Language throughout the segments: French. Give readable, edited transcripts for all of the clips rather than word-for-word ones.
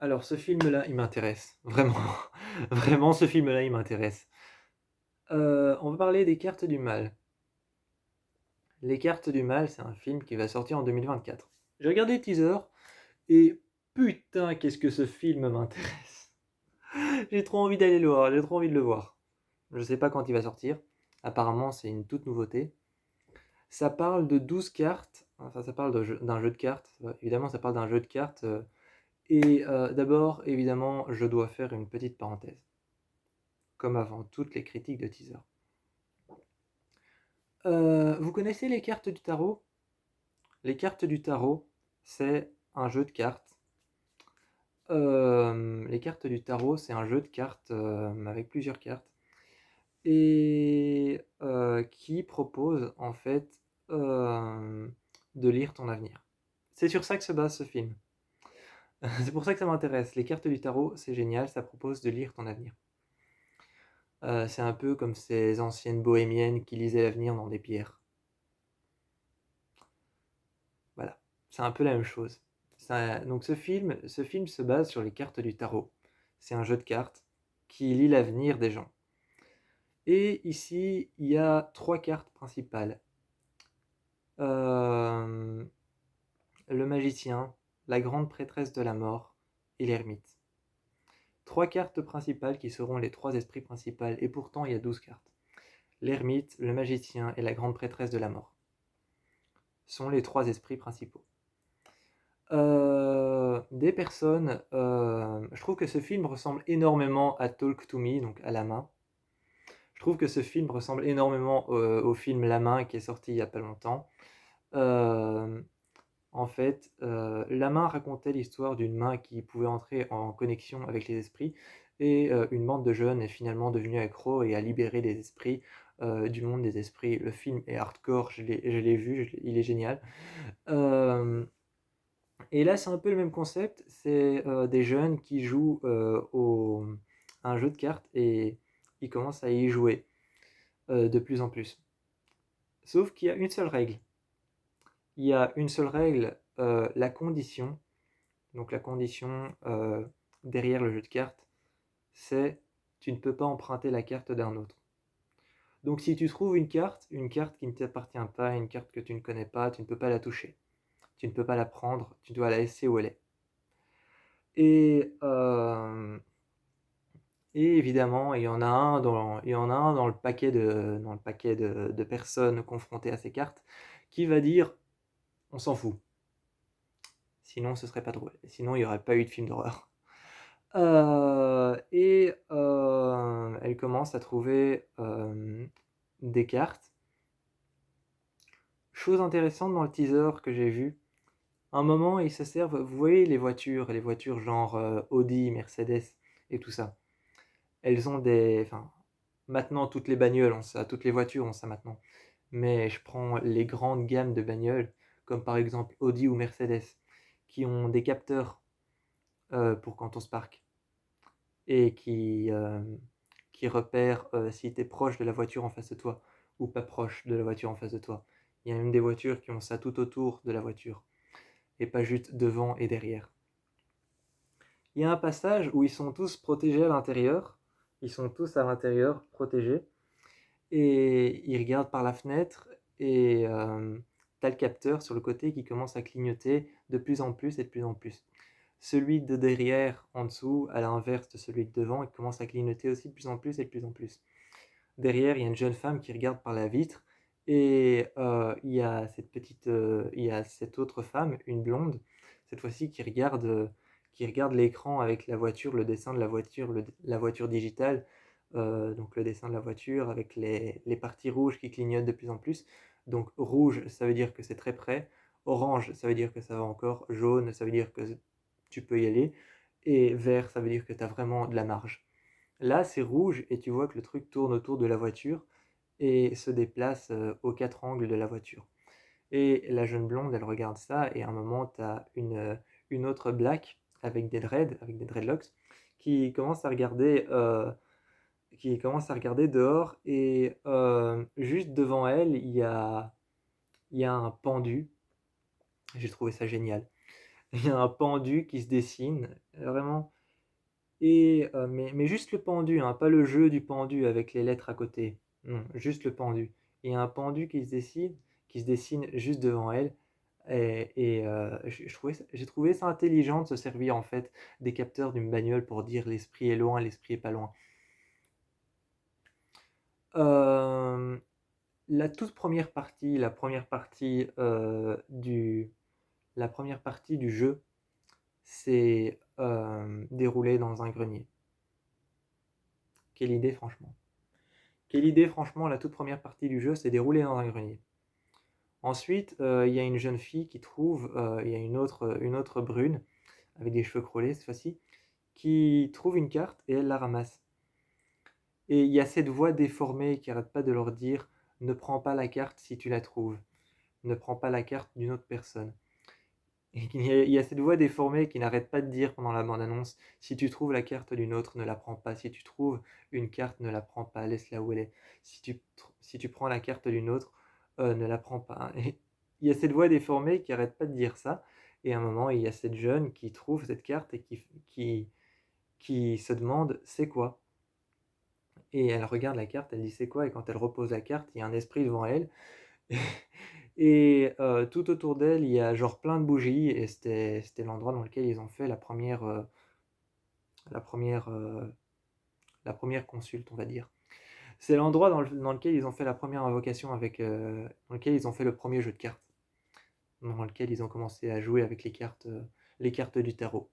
Alors ce film-là, il m'intéresse, vraiment. Vraiment ce film-là, il m'intéresse. On va parler des Cartes du Mal. Les Cartes du Mal, c'est un film qui va sortir en 2024. J'ai regardé le teaser et putain, qu'est-ce que ce film m'intéresse. J'ai trop envie d'aller le voir, j'ai trop envie de le voir. Je sais pas quand il va sortir. Apparemment, c'est une toute nouveauté. Ça parle de 12 cartes, enfin ça parle d'un jeu de cartes. Évidemment, ça parle d'un jeu de cartes. D'abord, évidemment, je dois faire une petite parenthèse, comme avant toutes les critiques de teaser. Vous connaissez les cartes du tarot? Les cartes du tarot, c'est un jeu de cartes. Les cartes du tarot, c'est un jeu de cartes avec plusieurs cartes et qui propose en fait euh, de lire ton avenir. C'est sur ça que se base ce film. C'est pour ça que ça m'intéresse. Les cartes du tarot, c'est génial, ça propose de lire ton avenir. C'est un peu comme ces anciennes bohémiennes qui lisaient l'avenir dans des pierres. Voilà, c'est un peu la même chose. Donc ce film se base sur les cartes du tarot. C'est un jeu de cartes qui lit l'avenir des gens. Et ici, il y a trois cartes principales. Euh, le magicien, la grande prêtresse de la mort et l'ermite. Trois cartes principales qui seront les trois esprits principaux, et pourtant il y a 12 cartes. L'ermite, le magicien et la grande prêtresse de la mort sont les trois esprits principaux. Des personnes. Je trouve que ce film ressemble énormément à Talk to Me, donc à La Main. Je trouve que ce film ressemble énormément au film La Main qui est sorti il y a pas longtemps. Euh, En fait, La Main racontait l'histoire d'une main qui pouvait entrer en connexion avec les esprits et une bande de jeunes est finalement devenue accro et a libéré les esprits du monde des esprits. Le film est hardcore, je l'ai vu, il est génial. Euh, Et là, c'est un peu le même concept. C'est des jeunes qui jouent à un jeu de cartes et ils commencent à y jouer de plus en plus. Sauf qu'il y a une seule règle. Il y a une seule règle, la condition. Donc la condition derrière le jeu de cartes, c'est tu ne peux pas emprunter la carte d'un autre. Donc si tu trouves une carte qui ne t'appartient pas, une carte que tu ne connais pas, tu ne peux pas la toucher. Tu ne peux pas la prendre, tu dois la laisser où elle est. Et Et évidemment, il y en a un dans le paquet de personnes confrontées à ces cartes qui va dire on s'en fout. Sinon, ce serait pas drôle. Sinon, il n'y aurait pas eu de film d'horreur. Elle commence à trouver des cartes. Chose intéressante dans le teaser que j'ai vu, à un moment, ils se servent. Vous voyez les voitures genre Audi, Mercedes et tout ça. Elles ont des. Enfin, maintenant, toutes les bagnoles ont ça, toutes les voitures ont ça maintenant. Mais je prends les grandes gammes de bagnoles, comme par exemple Audi ou Mercedes, qui ont des capteurs pour quand on se parque et qui repèrent si tu es proche de la voiture en face de toi ou pas proche de la voiture en face de toi. Il y a même des voitures qui ont ça tout autour de la voiture et pas juste devant et derrière. Il y a un passage où ils sont tous protégés à l'intérieur, ils sont tous à l'intérieur protégés et ils regardent par la fenêtre et t'as le capteur sur le côté qui commence à clignoter de plus en plus et de plus en plus. Celui de derrière, en dessous, à l'inverse de celui de devant, il commence à clignoter aussi de plus en plus et de plus en plus. Derrière, il y a une jeune femme qui regarde par la vitre et il y a cette autre femme, une blonde, cette fois-ci qui regarde l'écran avec la voiture, le dessin de la voiture, la voiture digitale, donc le dessin de la voiture avec les parties rouges qui clignotent de plus en plus. Donc rouge, ça veut dire que c'est très près. Orange, ça veut dire que ça va encore. Jaune, ça veut dire que tu peux y aller. Et vert, ça veut dire que tu as vraiment de la marge. Là, c'est rouge et tu vois que le truc tourne autour de la voiture et se déplace aux quatre angles de la voiture. Et la jeune blonde, elle regarde ça et à un moment, tu as une autre black avec des dreadlocks, qui commence à regarder, dehors et juste devant elle, il y a un pendu. J'ai trouvé ça génial. Il y a un pendu qui se dessine, vraiment et mais juste le pendu, hein, pas le jeu du pendu avec les lettres à côté. Non, juste le pendu. Il y a un pendu qui se dessine juste devant elle je trouvais ça j'ai trouvé ça intelligent de se servir, en fait, des capteurs d'une bagnole pour dire: «L'esprit est loin, l'esprit est pas loin». Hem, la toute première partie, la première partie du jeu, c'est, déroulé dans un grenier. Quelle idée franchement. Quelle idée franchement, la toute première partie du jeu, c'est déroulé dans un grenier. Ensuite, il y a une jeune fille qui trouve, il y a une autre brune, avec des cheveux crôlés cette fois-ci, qui trouve une carte et elle la ramasse. Et il y a cette voix déformée qui arrête pas de leur dire: «Ne prends pas la carte si tu la trouves. Ne prends pas la carte d'une autre personne». Et il y a cette voix déformée qui n'arrête pas de dire pendant la bande annonce: «Si tu trouves la carte d'une autre, ne la prends pas. Si tu trouves une carte, ne la prends pas, laisse-la où elle est. Si tu prends la carte d'une autre, ne la prends pas». Et il y a cette voix déformée qui arrête pas de dire ça et à un moment, il y a cette jeune qui trouve cette carte et qui se demande: «C'est quoi?» Et elle regarde la carte, elle dit: «C'est quoi?» Et quand elle repose la carte, il y a un esprit devant elle et tout autour d'elle, il y a genre plein de bougies et c'était l'endroit dans lequel ils ont fait la première re la 1re consulte, on va dire. C'est l'endroit dans lequel ils ont fait la première invocation avec, dans lequel ils ont fait le premier jeu de cartes, dans lequel ils ont commencé à jouer avec les cartes du tarot.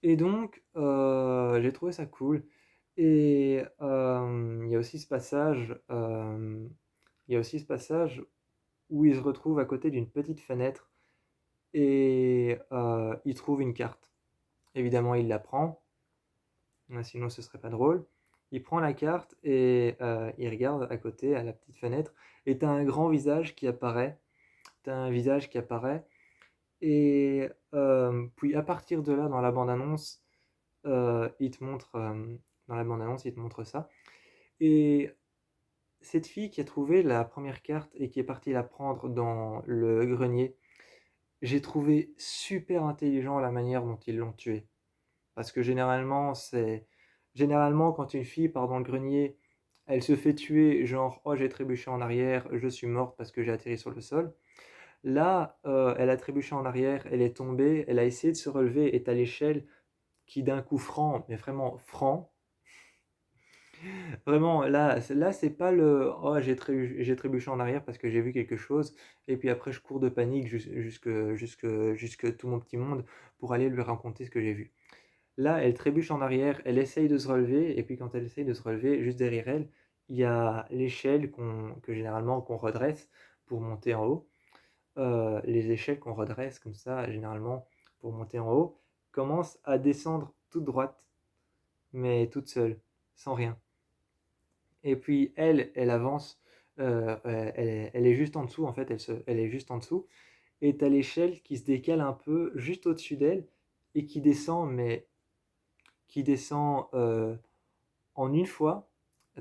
Et donc, j'ai trouvé ça cool et il y a aussi ce passage, il y a aussi ce passage où ils se retrouvent à côté d'une petite fenêtre et il trouve une carte. Évidemment, il la prend, sinon ce serait pas drôle. Il prend la carte et il regarde à côté, à la petite fenêtre et tu as un grand visage qui apparaît. Tu as un visage qui apparaît et puis à partir de là, dans la bande annonce, il te montre, dans la bande annonce, il te montre ça et cette fille qui a trouvé la première carte et qui est partie la prendre dans le grenier, j'ai trouvé super intelligent la manière dont ils l'ont tuée. Parce que généralement quand une fille part dans le grenier, elle se fait tuer genre: «Oh j'ai trébuché en arrière, je suis morte parce que j'ai atterri sur le sol». Là, elle a trébuché en arrière, elle est tombée, elle a essayé de se relever et tu as l'échelle qui d'un coup franc, mais vraiment franc, vraiment là c'est pas le: «Oh j'ai trébuché en arrière parce que j'ai vu quelque chose et puis après je cours de panique jusque tout mon petit monde pour aller lui raconter ce que j'ai vu». Là, elle trébuche en arrière, elle essaye de se relever et puis quand elle essaye de se relever, juste derrière elle, il y a l'échelle qu'on redresse pour monter en haut. Les échelles qu'on redresse comme ça, généralement pour monter en haut, commencent à descendre toute droite, mais toute seule, sans rien. Et puis elle, elle avance, elle est juste en dessous en fait, elle est juste en dessous et tu as l'échelle qui se décale un peu juste au-dessus d'elle et qui descend, mais qui descend, en une fois.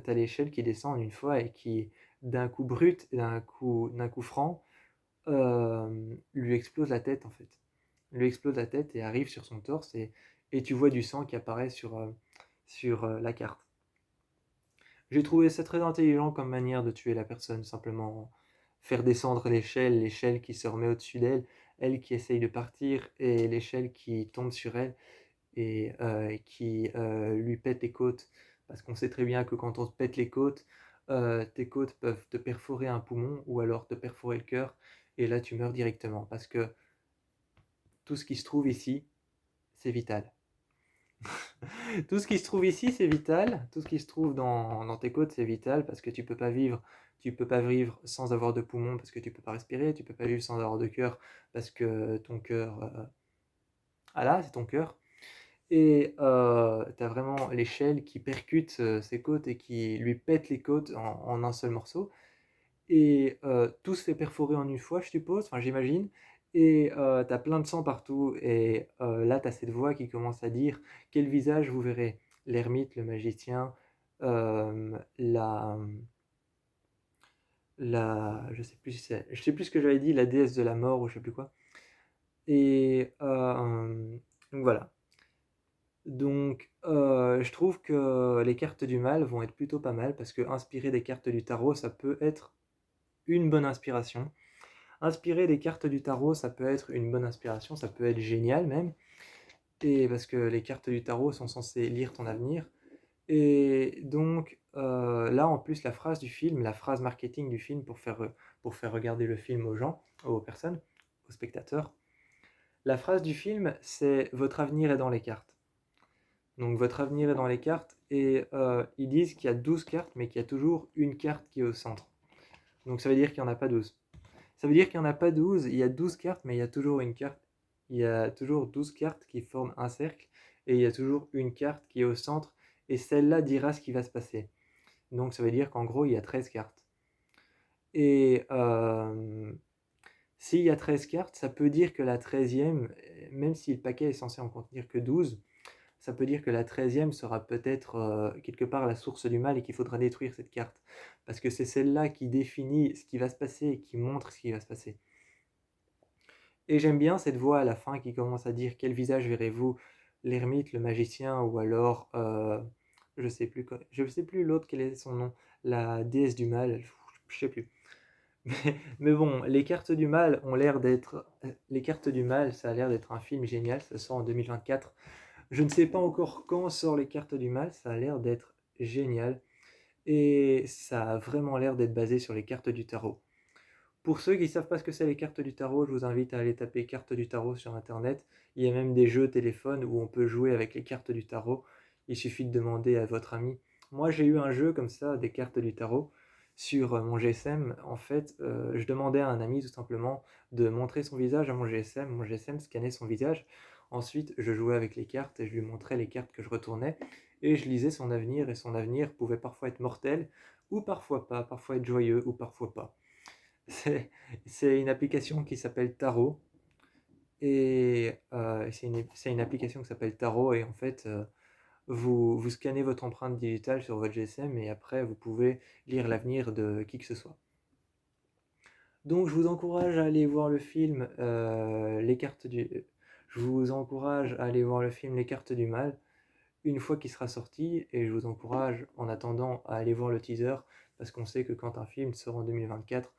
Tu as l'échelle qui descend en une fois et qui, d'un coup brut et d'un coup franc, lui explose la tête en fait. Lui explose la tête et arrive sur son torse et tu vois du sang qui apparaît la carte. J'ai trouvé ça très intelligent comme manière de tuer la personne, simplement faire descendre l'échelle, l'échelle qui se remet au-dessus d'elle, elle qui essaye de partir et l'échelle qui tombe sur elle et qui lui pète les côtes. Parce qu'on sait très bien que quand on te pète les côtes, tes côtes peuvent te perforer un poumon ou alors te perforer le cœur et là tu meurs directement parce que tout ce qui se trouve ici, c'est vital. Tout ce qui se trouve ici, c'est vital. Tout ce qui se trouve dans tes côtes, c'est vital parce que tu peux pas vivre sans avoir de poumons parce que tu peux pas respirer, tu peux pas vivre sans avoir de cœur parce que ton cœur, ah là, c'est ton cœur. Et tu as vraiment l'échelle qui percute, ses côtes et qui lui pète les côtes en un seul morceau et tout se fait perforer en une fois, je suppose, enfin j'imagine et tu as plein de sang partout et là, tu as cette voix qui commence à dire: «Quel visage vous verrez? L'ermite, le magicien, la» je sais plus ce que j'avais dit, la déesse de la mort ou je sais plus quoi Et donc voilà. Donc je trouve que les cartes du mal vont être plutôt pas mal parce que inspirer des cartes du tarot, ça peut être une bonne inspiration. Inspirer des cartes du tarot, ça peut être une bonne inspiration, ça peut être génial même. Et parce que les cartes du tarot sont censées lire ton avenir. Et donc là, en plus, la phrase du film, la phrase marketing du film pour faire regarder le film aux gens, aux personnes, aux spectateurs, la phrase du film, c'est «Votre avenir est dans les cartes». Donc votre avenir est dans les cartes et ils disent qu'il y a 12 cartes, mais qu'il y a toujours une carte qui est au centre. Donc ça veut dire qu'il n'y en a pas 12. Ça veut dire qu'il n'y en a pas 12, il y a 12 cartes, mais il y a toujours une carte. Il y a toujours 12 cartes qui forment un cercle et il y a toujours une carte qui est au centre et celle-là dira ce qui va se passer. Donc ça veut dire qu'en gros, il y a 13 cartes. Et s'il y a 13 cartes, ça peut dire que la 13e, même si le paquet est censé en contenir que 12, ça peut dire que la 13e sera peut-être quelque part la source du mal et qu'il faudra détruire cette carte. Parce que c'est celle-là qui définit ce qui va se passer et qui montre ce qui va se passer. Et j'aime bien cette voix à la fin qui commence à dire quel visage verrez-vous, l'ermite, le magicien ou alors je sais plus l'autre quel est son nom, la déesse du mal, je sais plus. Mais bon, les cartes du mal ont l'air d'être les cartes du mal, ça a l'air d'être un film génial, ça sort en 2024. Je ne sais pas encore quand sort les cartes du mal, ça a l'air d'être génial et ça a vraiment l'air d'être basé sur les cartes du tarot. Pour ceux qui ne savent pas ce que c'est les cartes du tarot, je vous invite à aller taper cartes du tarot sur internet. Il y a même des jeux téléphone où on peut jouer avec les cartes du tarot. Il suffit de demander à votre ami. Moi, j'ai eu un jeu comme ça, des cartes du tarot, sur mon GSM. En fait, je demandais à un ami tout simplement de montrer son visage à mon GSM. Mon GSM scannait son visage. Ensuite, je jouais avec les cartes et je lui montrais les cartes que je retournais. Et je lisais son avenir et son avenir pouvait parfois être mortel ou parfois pas, parfois être joyeux ou parfois pas. C'est c'est une application qui s'appelle Tarot et c'est une application qui s'appelle Tarot et en fait, vous scannez votre empreinte digitale sur votre GSM et après vous pouvez lire l'avenir de qui que ce soit. Donc je vous encourage à aller voir le film, Les cartes du je vous encourage à aller voir le film Les cartes du mal, une fois qu'il sera sorti et je vous encourage en attendant à aller voir le teaser parce qu'on sait que quand un film sort en 2024,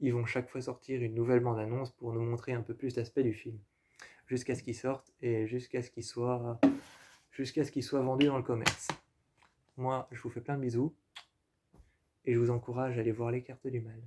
ils vont chaque fois sortir une nouvelle bande-annonce pour nous montrer un peu plus d'aspects du film, jusqu'à ce qu'il sorte et jusqu'à ce qu'il soit vendu dans le commerce. Moi, je vous fais plein de bisous et je vous encourage à aller voir les cartes du mal.